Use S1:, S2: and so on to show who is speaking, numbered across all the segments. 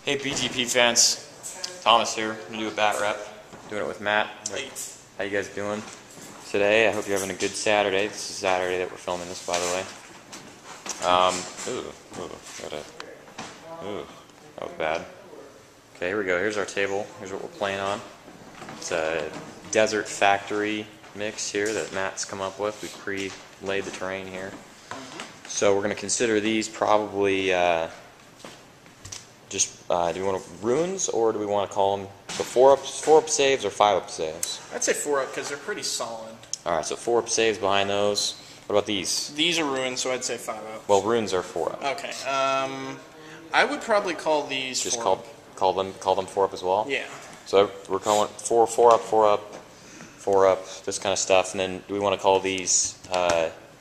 S1: Hey BGP fans, Thomas here. I'm gonna do a bat rep. Doing it with Matt. How you guys doing today? I hope you're having a good Saturday. This is Saturday that we're filming this, by the way. That was bad. Okay, here we go. Here's our table. Here's what we're playing on. It's a Desert Factory mix here that Matt's come up with. We pre-laid the terrain here. So we're going to consider these probably do we want runes, or do we want to call them the 4-up saves or 5-up saves?
S2: I'd say 4-up because they're pretty solid.
S1: Alright, so 4-up saves behind those. What about these?
S2: These are runes, so I'd say 5-up.
S1: Well, runes are 4-up.
S2: Okay. I would probably call these
S1: just
S2: 4-up.
S1: call them 4-up as well?
S2: Yeah.
S1: So we're calling 4-up, this kind of stuff, and then do we want to call these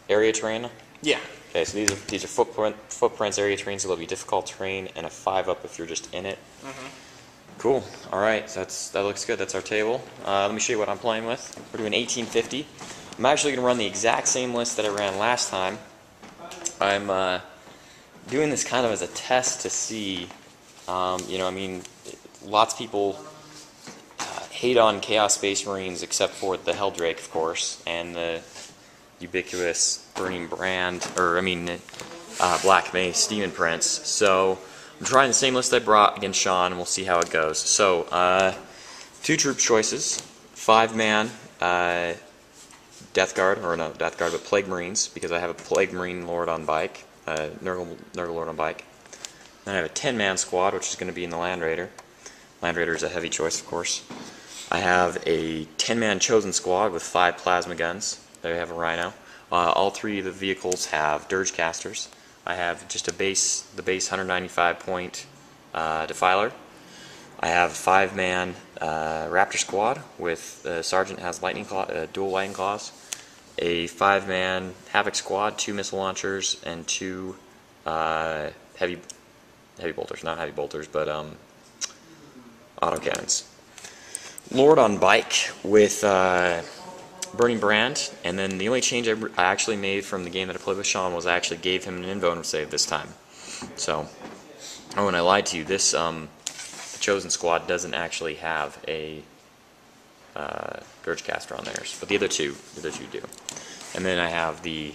S1: area terrain?
S2: Yeah.
S1: Okay, so these are footprints, area terrain, so they'll be difficult terrain, and a 5-up if you're just in it. Cool. All right, so that looks good. That's our table. Let me show you what I'm playing with. We're doing 1850. I'm actually going to run the exact same list that I ran last time. I'm doing this kind of as a test to see, lots of people hate on Chaos Space Marines except for the Helldrake, of course, and the ubiquitous Burning Brand, Black Mace Demon Prince. So I'm trying the same list I brought against Shawn, and we'll see how it goes. So 2 troop choices, 5-man Deathguard, or not Deathguard, but Plague Marines, because I have a Plague Marine Lord on bike, Nurgle Lord on bike. Then I have a 10-man squad, which is going to be in the Land Raider. Land Raider is a heavy choice, of course. I have a 10-man Chosen squad with 5 plasma guns. There you have a Rhino. All 3 of the vehicles have Dirge Casters. I have just the base 195 point Defiler. I have a 5-man Raptor squad with Sergeant has dual Lightning Claws. A 5-man Havoc squad, 2 missile launchers, and 2 heavy bolters. Not heavy bolters, but autocannons. Lord on bike with Burning Brand, and then the only change I actually made from the game that I played with Shawn was I actually gave him an invulnerable save this time. So, and I lied to you, this Chosen squad doesn't actually have a Dirge Caster on theirs, but the other two do. And then I have the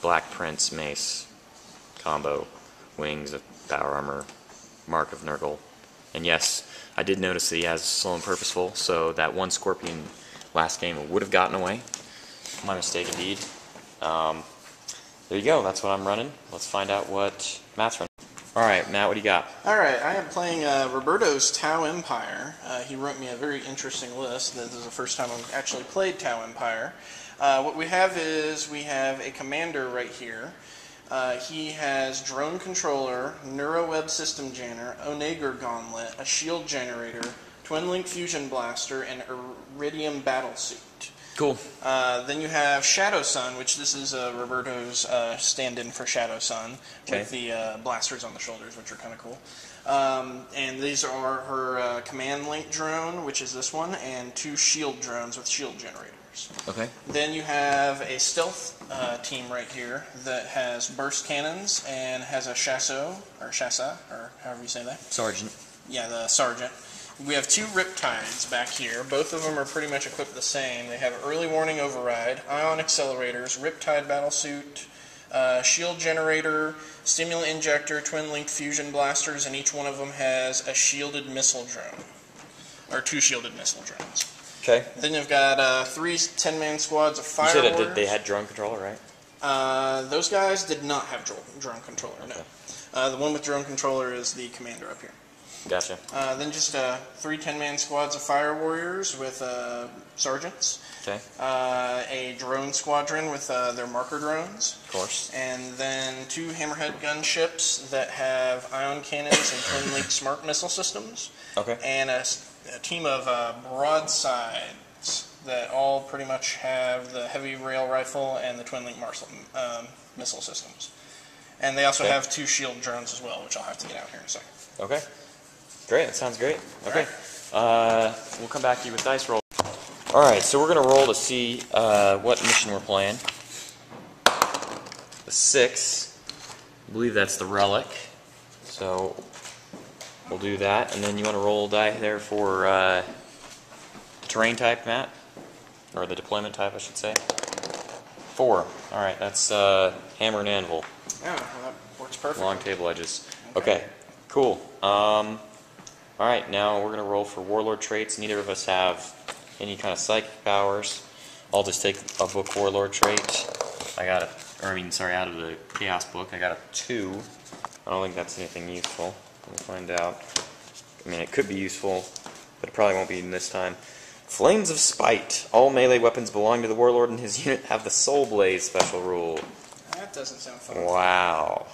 S1: Black Prince Mace combo, Wings of Power Armor, Mark of Nurgle, and yes, I did notice that he has Slow and Purposeful, so that one Scorpion last game would have gotten away. My mistake indeed. There you go, that's what I'm running. Let's find out what Matt's running. Alright, Matt, what do you got?
S2: Alright, I am playing Roberto's Tau Empire. He wrote me a very interesting list. This is the first time I've actually played Tau Empire. What we have is, we have a commander right here. He has Drone Controller, Neuroweb System Janner, Onager Gauntlet, a Shield Generator, Twin Link Fusion Blaster, and Iridium Battlesuit.
S1: Cool.
S2: Then you have Shadow Sun, which this is Roberto's stand-in for Shadow Sun, with the blasters on the shoulders, which are kind of cool. And these are her Command Link drone, which is this one, and 2 shield drones with shield generators.
S1: Okay.
S2: Then you have a stealth team right here that has burst cannons and has a chasseur, or however you say that.
S1: Sergeant.
S2: Yeah, the sergeant. We have 2 Riptides back here. Both of them are pretty much equipped the same. They have Early Warning Override, Ion Accelerators, Riptide Battlesuit, Shield Generator, Stimulant Injector, Twin Link Fusion Blasters, and each one of them has a shielded missile drone. Or 2 shielded missile drones.
S1: Okay.
S2: Then you've got 3 10-man squads of fire warriors.
S1: You said they had Drone Controller, right?
S2: Those guys did not have Drone Controller, no. The one with Drone Controller is the commander up here.
S1: Gotcha.
S2: Then just 3 10-man squads of fire warriors with sergeants.
S1: Okay.
S2: A drone squadron with their marker drones.
S1: Of course.
S2: And then 2 hammerhead gunships that have ion cannons and twin link smart missile systems. Okay. And a team of broadsides that all pretty much have the heavy rail rifle and the twin link missile systems. And they also have 2 shield drones as well, which I'll have to get out here in a second.
S1: Okay. Great, that sounds great. Okay. We'll come back to you with dice roll. Alright, so we're going to roll to see what mission we're playing. The 6. I believe that's the Relic. So we'll do that. And then you want to roll die there for the terrain type, Matt? Or the deployment type, I should say. 4. Alright, that's hammer and anvil.
S2: Yeah, well, that works perfect.
S1: Long table edges. Okay, cool. Alright, now we're going to roll for Warlord Traits. Neither of us have any kind of psychic powers. I'll just take a book Warlord Trait. Out of the Chaos book, I got a 2. I don't think that's anything useful. We'll find out. I mean, it could be useful, but it probably won't be this time. Flames of Spite. All melee weapons belonging to the Warlord and his unit have the Soul Blaze special rule.
S2: That doesn't sound fun.
S1: Wow.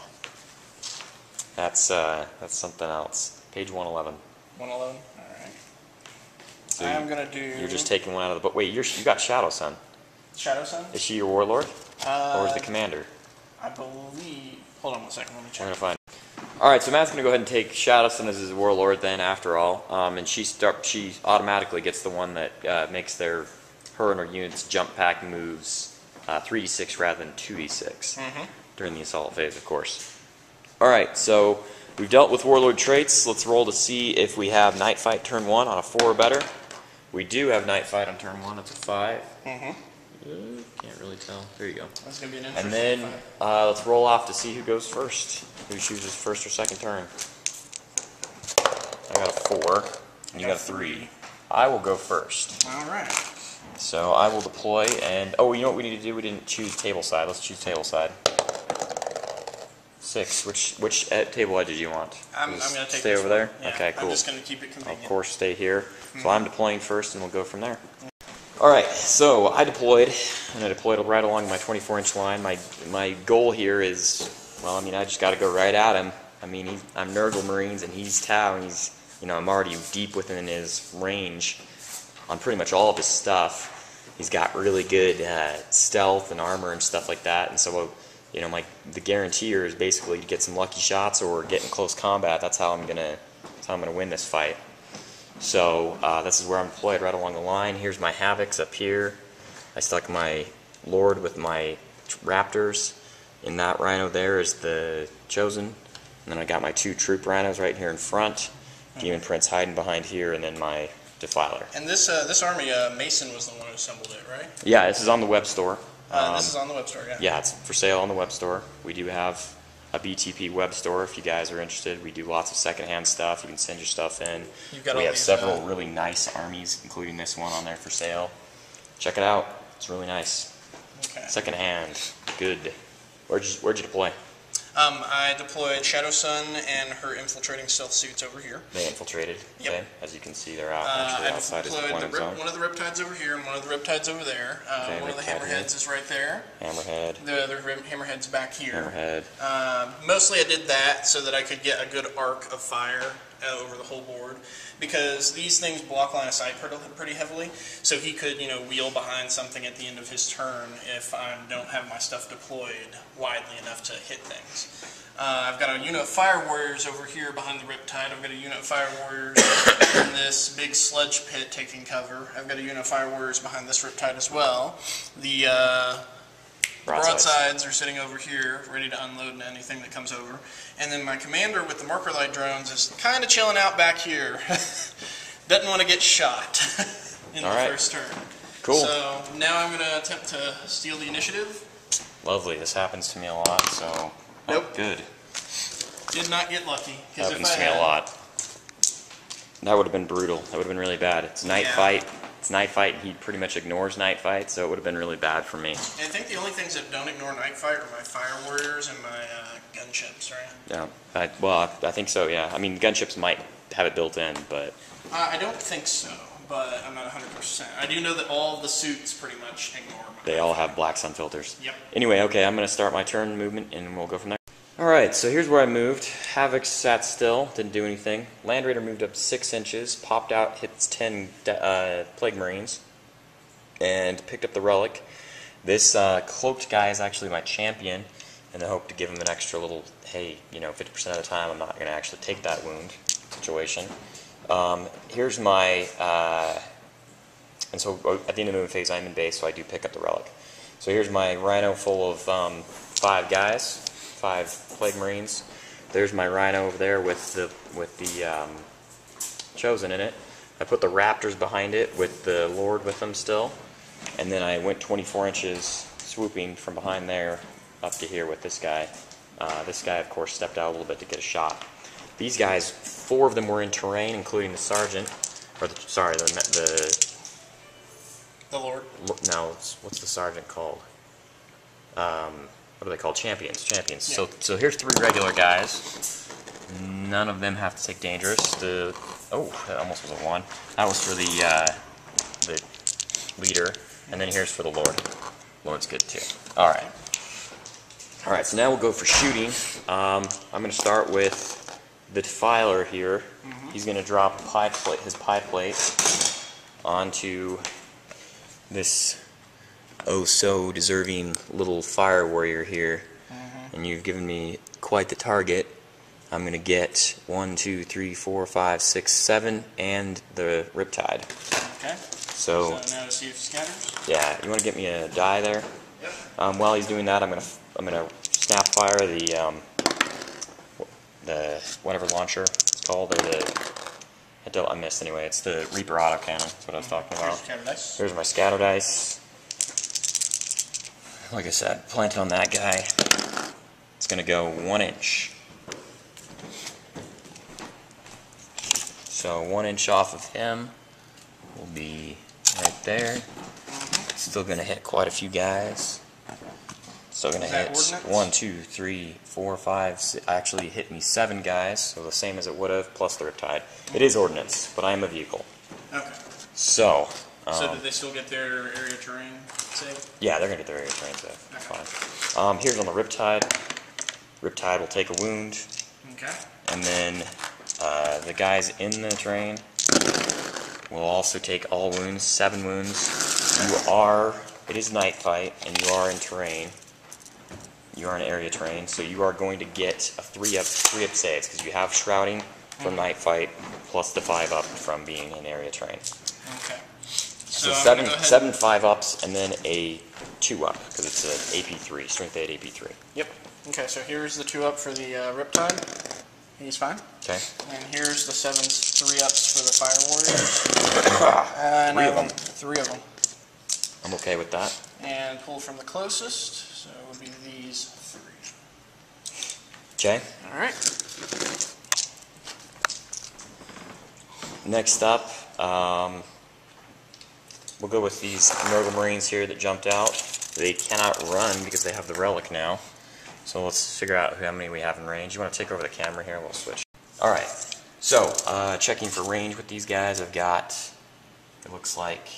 S1: That's something else. Page 111.
S2: 111? Alright.
S1: So
S2: I'm going to do...
S1: You're just taking one out of the book. Wait, you got Shadow Sun.
S2: Shadow Sun?
S1: Is she your Warlord? Or is the Commander?
S2: I believe... Hold on one second, let me check.
S1: We're going to find. Alright, so Matt's going to go ahead and take Shadow Sun as his Warlord then, after all. And she automatically gets the one that makes her and her units jump pack moves 3d6 rather than 2d6 during the assault phase, of course. Alright, so we've dealt with Warlord Traits. Let's roll to see if we have Night Fight turn 1 on a 4 or better. We do have Night Fight on turn 1. It's a 5. Can't really tell. There you go.
S2: That's going to be an interesting
S1: And then let's roll off to see who goes first. Who chooses first or second turn. I got a 4. And you got a 3. I will go first.
S2: Alright.
S1: So I will deploy and... Oh, you know what we need to do? We didn't choose table side. Let's choose table side. 6. Which table edge do you want?
S2: I'm going to take
S1: stay over there?
S2: Yeah,
S1: okay, cool.
S2: I'm just going to keep it convenient.
S1: Of course, stay here. So I'm deploying first and we'll go from there. Alright, so I deployed, and I deployed right along my 24-inch line. My goal here is, well, I mean, I just got to go right at him. I mean, I'm Nurgle Marines, and he's Tau, and he's, you know, I'm already deep within his range on pretty much all of his stuff. He's got really good stealth and armor and stuff like that, and so, you know, the guarantee here is basically to get some lucky shots or get in close combat. That's how I'm gonna win this fight. So this is where I'm deployed, right along the line. Here's my Havocs up here. I stuck my Lord with my Raptors. In that Rhino there is the Chosen. And then I got my 2 Troop Rhinos right here in front. Demon Prince hiding behind here, and then my Defiler.
S2: And this army, Mason was the one who assembled it, right?
S1: Yeah, this is on the Webstore.
S2: This is on the Webstore, yeah.
S1: Yeah, it's for sale on the Webstore. We do have a BTP Webstore if you guys are interested. We do lots of secondhand stuff. You can send your stuff in. We have several really nice armies, including this one on there for sale. Check it out. It's really nice.
S2: Okay.
S1: Secondhand. Good. Where'd you deploy?
S2: I deployed Shadow Sun and her infiltrating stealth suits over here.
S1: They infiltrated.
S2: Yep.
S1: Okay. As you can see, they're out actually outside his deployment zone.
S2: One of the Riptides over here and one of the Riptides over there.
S1: Okay,
S2: one of the Hammerheads is right there.
S1: Hammerhead.
S2: The other Hammerhead's back here.
S1: Hammerhead.
S2: Mostly I did that so that I could get a good arc of fire over the whole board, because these things block line of sight pretty heavily, so he could, you know, wheel behind something at the end of his turn if I don't have my stuff deployed widely enough to hit things. I've got a unit of Fire Warriors over here behind the Riptide. I've got a unit of Fire Warriors in this big sludge pit taking cover. I've got a unit of Fire Warriors behind this Riptide as well. The broadsides are sitting over here, ready to unload anything that comes over. And then my commander with the marker light drones is kind of chilling out back here. Doesn't want to get shot in the first turn.
S1: Cool.
S2: So now I'm going to attempt to steal the initiative.
S1: Lovely. This happens to me a lot, so...
S2: Nope.
S1: Good.
S2: Did not get lucky.
S1: Happens to me a lot. That would have been brutal. That would have been really bad. It's night fight. It's night fight, and he pretty much ignores night fight, so it would have been really bad for me.
S2: I think the only things that don't ignore night fight are my Fire Warriors and my gunships, right?
S1: Yeah. I think so, yeah. I mean, gunships might have it built in, but...
S2: I don't think so, but I'm not 100%. I do know that all the suits pretty much ignore my
S1: They all have black sun filters.
S2: Yep.
S1: Anyway, okay, I'm going to start my turn movement, and we'll go from there. Alright, so here's where I moved. Havoc sat still, didn't do anything. Land Raider moved up 6 inches, popped out, hits 10 Plague Marines, and picked up the Relic. This cloaked guy is actually my champion, and I hope to give him an extra little, hey, you know, 50% of the time I'm not going to actually take that wound situation. Here's my, and so at the end of the movement phase I'm in base, so I do pick up the Relic. So here's my Rhino full of 5 guys. 5 Plague Marines. there's my Rhino over there with the Chosen in it. I put the Raptors behind it with the Lord with them still, and then I went 24 inches swooping from behind there up to here with this guy. This guy, of course, stepped out a little bit to get a shot. These guys, 4 of them were in terrain, including the Sergeant, or the
S2: Lord.
S1: No, what's the Sergeant called? What are they called? Champions.
S2: Yeah.
S1: So here's 3 regular guys. None of them have to take dangerous. Oh, that almost was a 1. That was for the leader, and then here's for the Lord. Lord's good too. All right. So now we'll go for shooting. I'm going to start with the Defiler here. He's going to drop his pie plate onto this oh so deserving little fire warrior here, and you've given me quite the target. I'm going to get 1, 2, 3, 4, 5, 6, 7, and the Riptide.
S2: Okay.
S1: So
S2: now to see if he scatters.
S1: Yeah, you want to get me a die there?
S2: Yep.
S1: While he's doing that, I'm gonna snap fire the whatever launcher it's called, or I missed anyway. It's the Reaper autocannon. That's what I was talking about. Here's my scatter dice. Like I said, plant on that guy. It's gonna go 1 inch. So 1 inch off of him will be right there. Still gonna hit quite a few guys. Still gonna hit
S2: ordnance?
S1: 1, 2, 3, 4, 5. Actually hit me 7 guys, so the same as it would have, plus the Riptide. It is ordnance, but I am a vehicle.
S2: Okay.
S1: So.
S2: So did they still get their area terrain save?
S1: Yeah, they're gonna get their area terrain save. That's fine. Here's on the Riptide. Riptide will take a wound.
S2: Okay.
S1: And then the guys in the terrain will also take all wounds, 7 wounds. It is night fight, and you are in terrain. You are in area terrain, so you are going to get a 3-up saves, because you have shrouding from night fight, plus the 5-up from being in area terrain.
S2: Okay.
S1: So 7 5-ups, and then a 2-up, because it's an AP3, strength 8 AP3.
S2: Yep. Okay, so here's the 2-up for the Riptide. He's fine.
S1: Okay.
S2: And here's the 7 3-ups for the Fire Warriors. 3 of them.
S1: I'm okay with that.
S2: And pull from the closest, so it would be these 3.
S1: Okay.
S2: Alright.
S1: Next up, we'll go with these Nurgle Marines here that jumped out. They cannot run because they have the relic now. So let's figure out how many we have in range. You want to take over the camera here? We'll switch. Alright, so checking for range with these guys, I've got, it looks like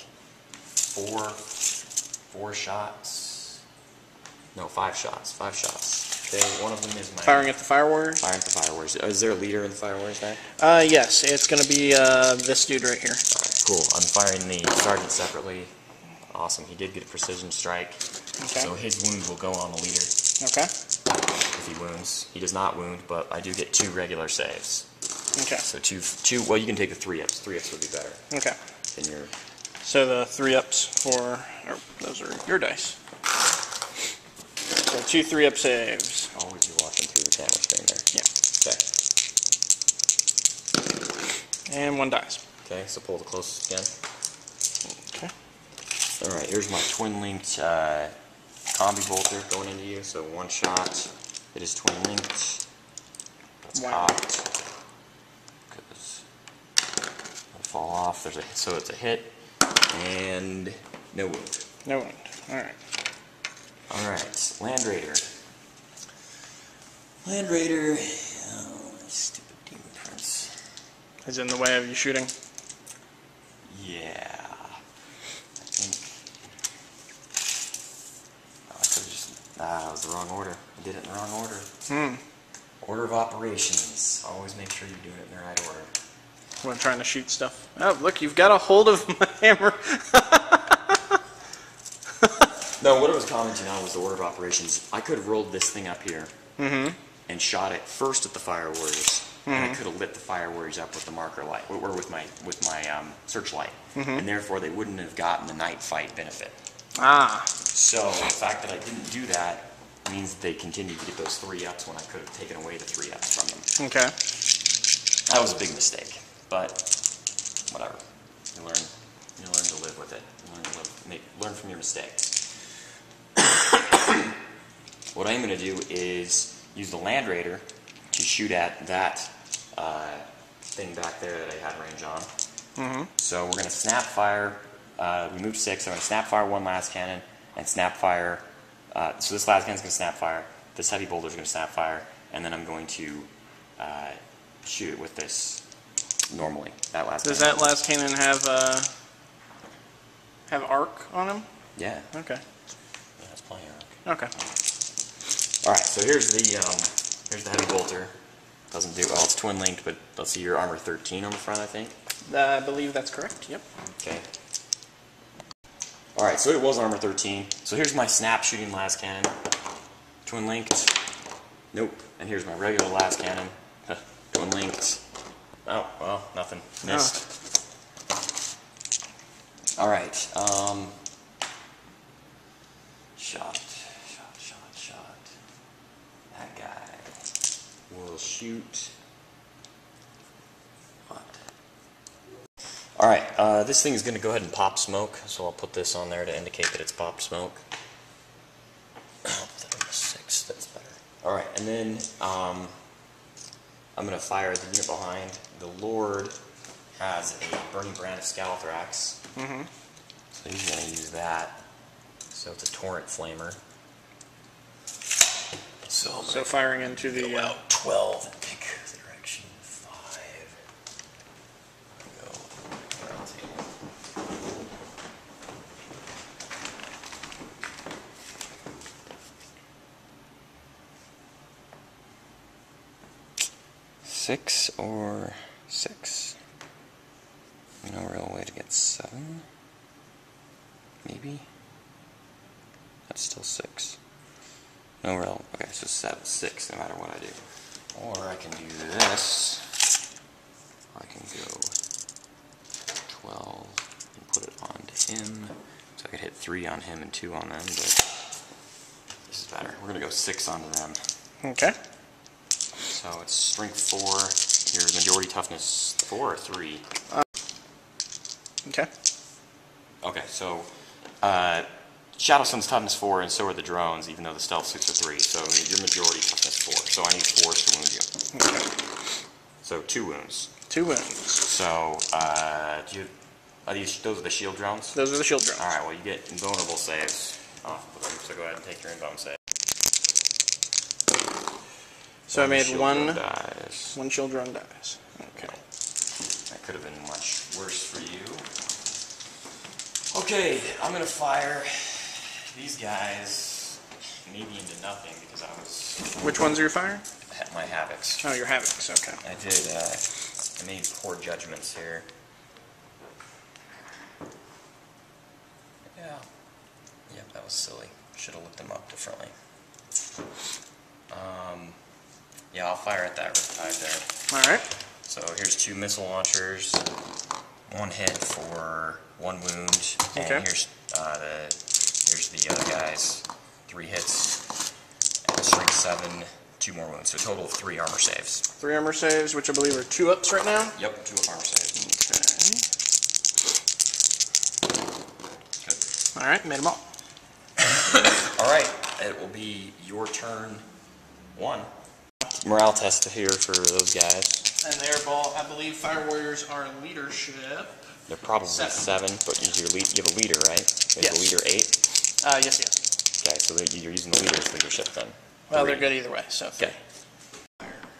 S1: 4 shots. No, 5 shots. 5 shots. Okay, one of them is my...
S2: Firing at the Fire Warriors?
S1: Firing at the Fire Warriors. Is there a leader in the Fire Warriors guy?
S2: Yes, it's going to be this dude right here.
S1: Alright, cool. I'm firing the Sergeant separately. Awesome. He did get a precision strike.
S2: Okay.
S1: So his wound will go on the leader.
S2: Okay.
S1: If he wounds. He does not wound, but I do get 2 regular saves.
S2: Okay.
S1: So two. Well, you can take the 3-ups. 3-ups would be better.
S2: Okay.
S1: Than your...
S2: So the 3-ups those are your dice. So 2 3-up saves.
S1: Always be watching through the camera screen there.
S2: Yeah.
S1: Okay.
S2: And 1 dies.
S1: Okay, so pull the closest again.
S2: Okay.
S1: Alright, here's my twin-linked combi bolter going into you. So 1 shot. It is twin-linked. It's cocked. Because it'll fall off. So it's a hit. And no wound.
S2: No wound. Alright.
S1: Alright, Land Raider. Land Raider. Oh, stupid Demon Prince.
S2: Is it in the way of you shooting?
S1: Yeah. I think. Oh, I could have just. That was the wrong order. I did it in the wrong order. Order of operations. Always make sure you're doing it in the right order.
S2: When trying to shoot stuff. Oh, look, you've got a hold of my hammer.
S1: No, what I was commenting on was the order of operations. I could have rolled this thing up here and shot it first at the Fire Warriors, and I could have lit the Fire Warriors up with the marker light, or with my searchlight, and therefore they wouldn't have gotten the night fight benefit.
S2: Ah.
S1: So the fact that I didn't do that means they continue to get those 3-ups when I could have taken away the 3-ups from them.
S2: Okay.
S1: That was a big mistake, but whatever. You learn to live with it. Learn from your mistakes. What I'm going to do is use the Land Raider to shoot at that thing back there that I had range on.
S2: Mm-hmm.
S1: So we're going to snap fire. We moved 6. So I'm going to snap fire 1 last cannon and snap fire. So this last cannon's going to snap fire. This heavy boulder's going to snap fire, and then I'm going to shoot it with this normally. That last.
S2: Does
S1: cannon.
S2: that last cannon have arc on him?
S1: Yeah.
S2: Okay.
S1: Yeah, it's plenty of arc.
S2: Okay.
S1: All right. So here's the heavy bolter. Doesn't do well. It's twin linked, but let's see your armor 13 on the front, I think.
S2: I believe that's correct. Yep.
S1: Okay. Alright, so it was armor 13. So here's my snap shooting last cannon. Twin linked. Nope. And here's my regular last cannon. Twin linked. Oh, well, nothing. Missed. Oh. Alright. Shot. That guy will shoot. What? Alright, this thing is going to go ahead and pop smoke, so I'll put this on there to indicate that it's popped smoke. I'll put that on the 6, that's better. Alright, and then I'm going to fire the unit behind. The Lord has a burning brand of Scalathrax, so he's going to use that. So it's a torrent flamer. So
S2: firing into the...
S1: Go out 12 and pick the direction 5. Six or 6? No real way to get 7? Maybe? That's still 6. No real. Okay, so 7, 6, no matter what I do. Or I can do this. I can go 12 and put it onto him. So I could hit 3 on him and 2 on them, but this is better. We're going to go 6 onto them.
S2: Okay.
S1: So it's strength 4. Your majority toughness 4 or 3?
S2: Okay.
S1: Okay, so Shadow Sun's toughness 4, and so are the drones, even though the stealth suits are 3. So your majority toughness 4. So I need 4s to wound you.
S2: Okay.
S1: So 2 wounds.
S2: 2 wounds.
S1: So those are the shield drones?
S2: Those are the shield drones.
S1: Alright, well you get invulnerable saves off of them, so go ahead and take your invuln save.
S2: So I made one
S1: dies.
S2: One shield drone dies. Okay.
S1: That could have been much worse for you. Okay, I'm gonna fire these guys maybe into nothing because I was...
S2: Which ones are you firing?
S1: My Havocs.
S2: Oh, your Havocs, okay.
S1: I made poor judgments here. Yeah. Yep, that was silly. Should have looked them up differently. Yeah, I'll fire at that Riptide there.
S2: Alright.
S1: So here's 2 missile launchers, 1 hit for 1 wound, and
S2: okay.
S1: here's the other guys, 3 hits, and strength 7, 2 more wounds, so a total of 3 armor saves.
S2: 3 armor saves, which I believe are 2-ups right now?
S1: Yep, 2 armor saves.
S2: Okay. Good. Alright, made them all.
S1: Alright, it will be your turn 1. Morale test here for those guys.
S2: And they're all, I believe, Fire Warriors are leadership.
S1: They're probably 7, but you have a leader, right? You have a leader 8?
S2: Yes.
S1: Okay, so you're using the leader's leadership then.
S2: Well,
S1: 3.
S2: they're good either way, so 3.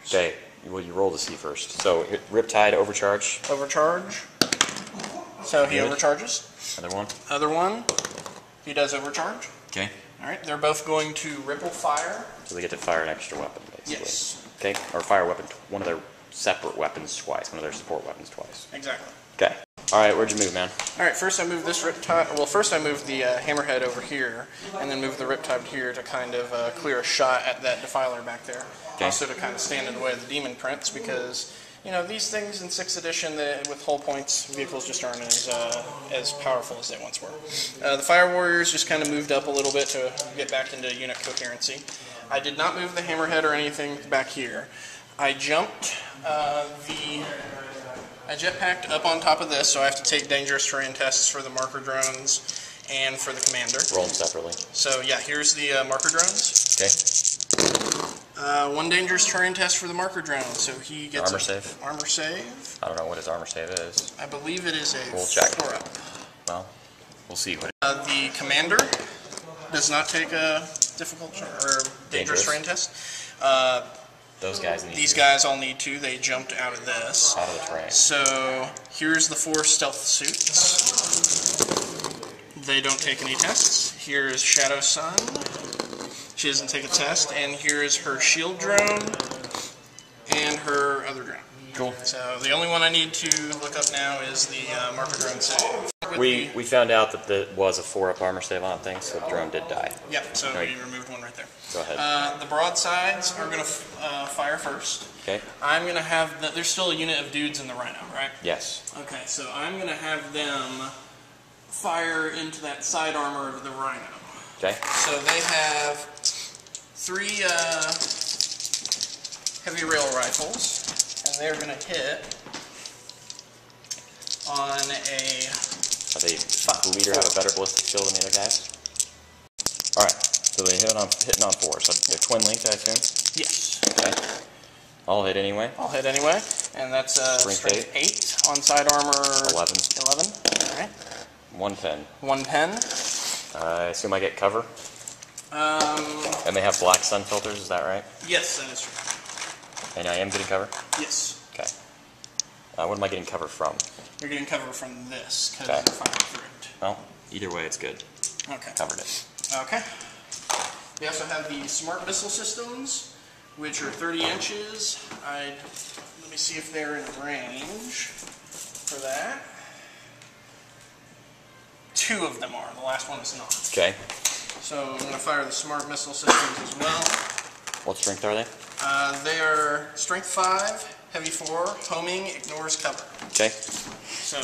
S1: Okay, well you roll to see first. So Riptide overcharge.
S2: Overcharge. So he
S1: Good.
S2: overcharges.
S1: Other one.
S2: Other one. He does overcharge.
S1: Okay.
S2: Alright, they're both going to ripple fire.
S1: So they get to fire an extra weapon, basically.
S2: Yes.
S1: Okay, or fire a weapon, one of their separate weapons twice, one of their support weapons twice.
S2: Exactly.
S1: Okay. Alright, where'd you move, man?
S2: Alright, first I moved this Riptide, well first I moved the Hammerhead over here, and then moved the Riptide here to kind of clear a shot at that Defiler back there.
S1: Okay.
S2: Also to kind of stand in the way of the Demon Prince, because these things in 6th edition, with hull points, vehicles just aren't as powerful as they once were. The Fire Warriors just kind of moved up a little bit to get back into unit coherency. I did not move the Hammerhead or anything back here. I jumped I jetpacked up on top of this, so I have to take dangerous terrain tests for the marker drones and for the commander.
S1: Roll them separately.
S2: So yeah, here's the marker drones.
S1: Okay.
S2: One dangerous terrain test for the marker drone, so he gets
S1: armor save.
S2: Armor save.
S1: I don't know what his armor save is.
S2: I believe it is a
S1: We'll check.
S2: 4-up.
S1: Well, we'll see what.
S2: The commander does not take a difficult or dangerous terrain test.
S1: Those guys need
S2: These guys all need to. They jumped out of this.
S1: out of the terrain.
S2: So here's the 4 stealth suits. They don't take any tests. Here's Shadow Sun. She doesn't take a test. And here's her shield drone and her other drone.
S1: Cool.
S2: So the only one I need to look up now is the marker drone save.
S1: We found out that there was a 4-up armor save on things, so the drone did die.
S2: Yep, so we removed one right there.
S1: Go ahead.
S2: The broadsides are going to fire first.
S1: Okay.
S2: I'm going to have there's still a unit of dudes in the Rhino, right?
S1: Yes.
S2: Okay, so I'm going to have them fire into that side armor of the Rhino.
S1: Okay.
S2: So they have 3 heavy rail rifles, and they're going to hit on a...
S1: They leader have a better ballistic skill than the other guys? Alright, so they're hitting on 4, so they're twin linked, I assume?
S2: Yes.
S1: Okay. I'll hit anyway.
S2: I'll hit anyway, and that's strength 8 on side armor
S1: 11.
S2: 11. Alright.
S1: 1 pen.
S2: 1 pen.
S1: I assume I get cover? And they have black sun filters, is that right?
S2: Yes, that is true.
S1: And I am getting cover?
S2: Yes.
S1: Okay. What am I getting cover from?
S2: You're getting cover from this, because
S1: Okay.
S2: you're firing through it.
S1: Well, either way it's good.
S2: Okay.
S1: Covered it.
S2: Okay. We also have the smart missile systems, which are 30 inches. Let me see if they're in range for that. 2 of them are. The last one is not.
S1: Okay.
S2: So I'm going to fire the smart missile systems as well.
S1: What strength are they?
S2: They are strength 5, heavy 4, homing, ignores cover.
S1: Okay.
S2: So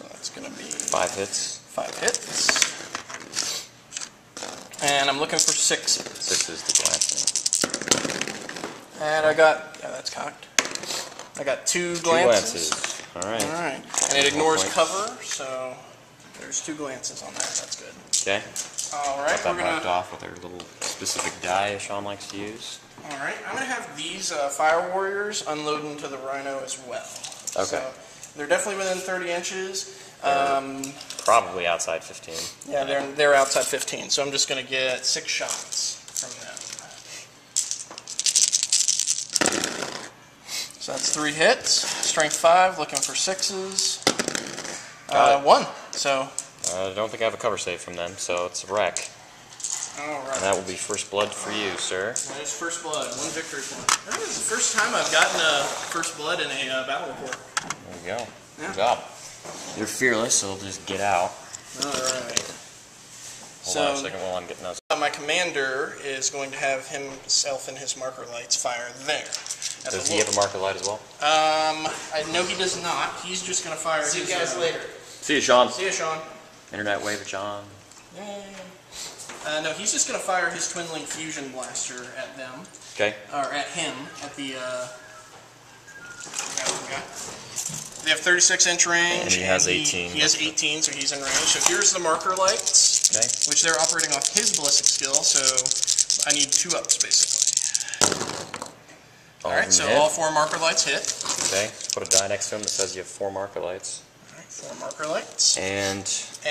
S2: that's going to be
S1: 5 hits.
S2: 5 hits. And I'm looking for 6s.
S1: 6 is the glancing.
S2: And I got, yeah, that's cocked. I got 2 glances.
S1: 2 glances. Alright.
S2: Alright. And it ignores cover, so there's 2 glances on that. That's good.
S1: Okay.
S2: Alright,
S1: Got that marked off with our little specific die Shawn likes to use.
S2: Alright, I'm going to have these Fire Warriors unload into the Rhino as well.
S1: Okay.
S2: So they're definitely within 30 inches.
S1: Probably outside 15.
S2: Yeah, they're outside 15, so I'm just going to get 6 shots from them. So that's 3 hits. Strength 5, looking for 6s. 1. So.
S1: I don't think I have a cover save from them, so it's a wreck.
S2: Alright.
S1: And that will be first blood for you, sir.
S2: That is first blood. 1 victory point. That is the first time I've gotten a first blood in a battle report.
S1: There you go.
S2: Yeah.
S1: Good job. You're fearless, so we'll just get out.
S2: Alright.
S1: Hold on a second while I'm getting those.
S2: My commander is going to have himself and his marker lights fire there.
S1: Does he have a marker light as well?
S2: I know he does not. He's just going to fire his... See you guys later.
S1: See you, Shawn.
S2: See you, Shawn.
S1: Internet wave at Shawn.
S2: Yay. No, he's just going to fire his Twin Link Fusion Blaster at them.
S1: Okay.
S2: Or at him, at the, They have 36-inch range.
S1: And he has 18.
S2: He has 18, so he's in range. So here's the marker lights,
S1: okay,
S2: which they're operating off his ballistic skill, so I need 2-ups, basically. Alright, so all 4 marker lights hit.
S1: Okay, put a die next to him that says you have 4 marker lights.
S2: Alright, 4 marker lights.
S1: And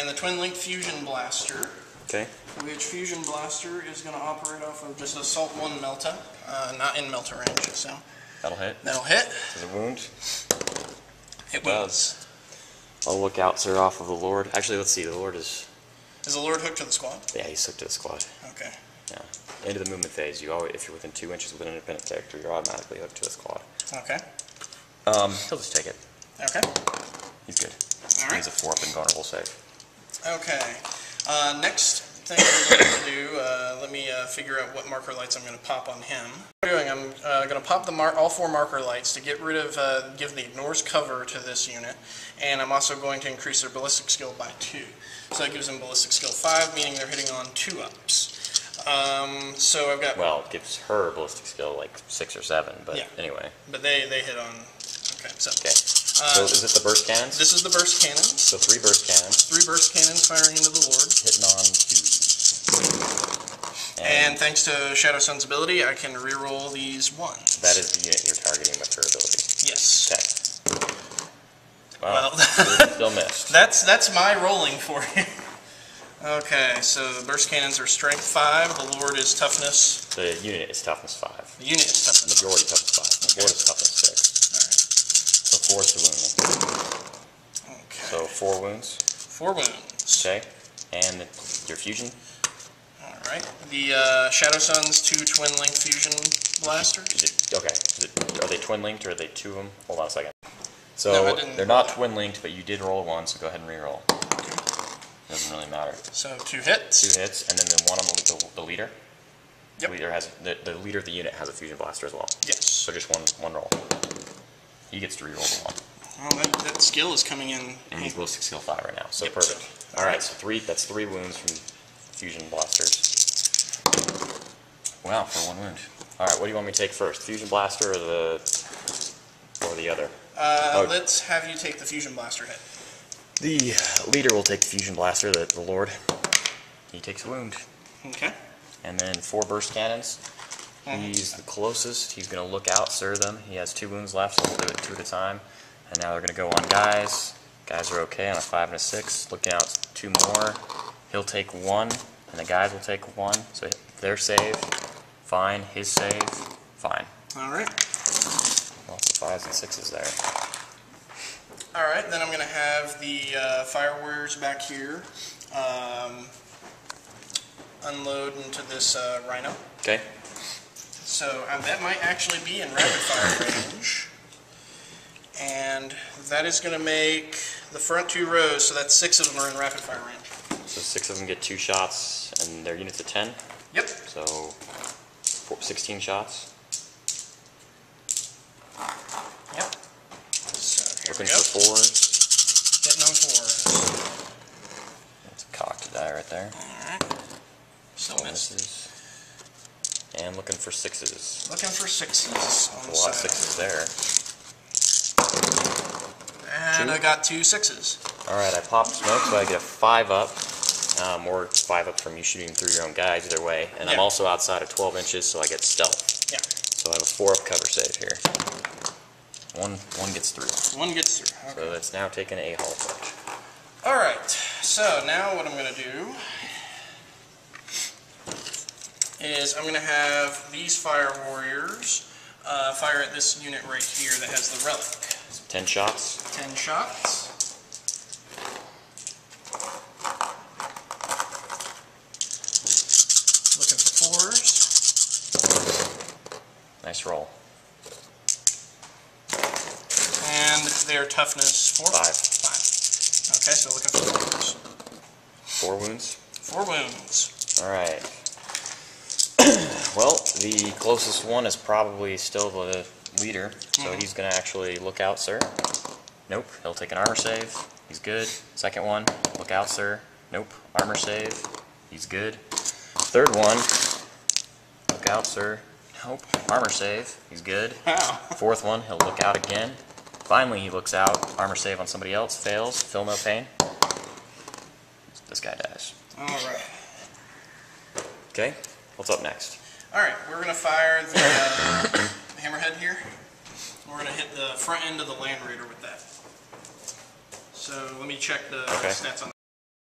S2: the Twin Link Fusion Blaster.
S1: Okay.
S2: Which Fusion Blaster is going to operate off of just Assault 1 Melta, not in Melta range, so...
S1: That'll hit?
S2: That'll hit.
S1: Does it wound?
S2: It does.
S1: I'll look out, sir, off of the Lord. Actually, let's see, the Lord is...
S2: Is the Lord hooked to the squad?
S1: Yeah, he's hooked to the squad.
S2: Okay.
S1: Yeah. Into the movement phase, you always, if you're within 2 inches with an independent character, you're automatically hooked to the squad.
S2: Okay.
S1: He'll just take it.
S2: Okay.
S1: He's good.
S2: Alright.
S1: He's a 4-up invulnerable save.
S2: Okay. Next thing I'm going to do, let me figure out what marker lights I'm going to pop on him. What I'm doing, I'm going to pop all 4 marker lights to get rid of, give the ignores cover to this unit, and I'm also going to increase their ballistic skill by 2. So that gives them ballistic skill 5, meaning they're hitting on 2-ups. So I've got...
S1: Well, it gives her ballistic skill like 6 or 7, but
S2: yeah.
S1: Anyway.
S2: But they hit on... Okay, so...
S1: Okay. So is this the burst cannons?
S2: This is the burst cannons.
S1: So 3 burst cannons.
S2: 3 burst cannons firing into the Lord.
S1: Hitting on 2.
S2: And thanks to Shadow Sun's ability, I can reroll these 1s.
S1: That is the unit you're targeting with her ability.
S2: Yes.
S1: Okay.
S2: Well,
S1: still missed.
S2: That's my rolling for you. Okay, so the burst cannons are strength 5, the Lord is toughness.
S1: The unit is toughness 5.
S2: The unit is toughness.
S1: Majority toughness 5. The Lord is toughness 6. So 4 is the wound.
S2: Okay.
S1: So 4 wounds.
S2: 4 wounds.
S1: Okay. And your fusion?
S2: Alright. The Shadow Sun's 2 twin link fusion blasters.
S1: Are they twin linked or are they 2 of them? Hold on a second. So
S2: no,
S1: they're not twin linked, but you did roll 1, so go ahead and re-roll. Doesn't really matter.
S2: So 2 hits.
S1: 2 hits, and then the one on the leader.
S2: Yep.
S1: The leader of the unit has a fusion blaster as well.
S2: Yes.
S1: So just one roll. He gets to re-roll the 1.
S2: Well, that skill is coming in.
S1: And he's ballistic skill 5 right now, so
S2: yep,
S1: perfect.
S2: so,
S1: All right, so that's 3 wounds from fusion blasters. Wow, for 1 wound. All right, what do you want me to take first? Fusion blaster or the other?
S2: Let's have you take the fusion blaster hit.
S1: The leader will take the fusion blaster, the Lord. He takes a wound.
S2: Okay.
S1: And then 4 burst cannons. He's the closest. He's going to look out, sir them. He has 2 wounds left, so we'll do it 2 at a time. And now they're going to go on guys. Guys are okay on a 5 and a 6. Looking out 2 more. He'll take 1, and the guys will take 1. So their save, fine. His save, fine.
S2: All right.
S1: Lots of 5s and 6s there.
S2: Alright, then I'm going to have the Fire Warriors back here unload into this Rhino.
S1: Okay.
S2: So that might actually be in rapid fire range. And that is going to make the front 2 rows, so that's 6 of them are in rapid fire range.
S1: So 6 of them get 2 shots, and their units at 10?
S2: Yep.
S1: So 16 shots.
S2: Yep. So here
S1: Looking
S2: we go.
S1: for 4s.
S2: Hitting on 4s.
S1: That's a cocked die right there.
S2: Alright. Still misses.
S1: And looking for 6s.
S2: Looking for 6s on
S1: A
S2: the
S1: lot of
S2: side.
S1: 6s there.
S2: And
S1: 2?
S2: I got 2 6s.
S1: Alright, I popped smoke, so I get a 5-up. Or 5-up from you shooting through your own guys, either way. And I'm also outside of 12 inches, so I get stealth.
S2: Yeah.
S1: So I have a 4-up cover save here. One gets through.
S2: 1 gets through. Okay.
S1: So that's now taken a hull approach.
S2: Alright, so now what I'm going to do is I'm going to have these Fire Warriors fire at this unit right here that has the relic.
S1: So 10 shots.
S2: 10 shots. Looking for 4s.
S1: Nice roll.
S2: And their toughness 4?
S1: 5.
S2: 5. Okay, so looking for 4s.
S1: 4 wounds.
S2: 4 wounds.
S1: Alright. Well, the closest one is probably still the leader, so he's going to actually look out, sir. Nope, he'll take an armor save. He's good. Second one, look out, sir. Nope, armor save. He's good. Third one, look out, sir. Nope, armor save. He's good.
S2: Wow.
S1: Fourth one, he'll look out again. Finally, he looks out. Armor save on somebody else. Fails. Feel no pain. This guy dies.
S2: Alright.
S1: Okay, what's up next?
S2: Alright, we're going to fire the hammerhead here. We're going to hit the front end of the Land Raider with that. So let me check the stats on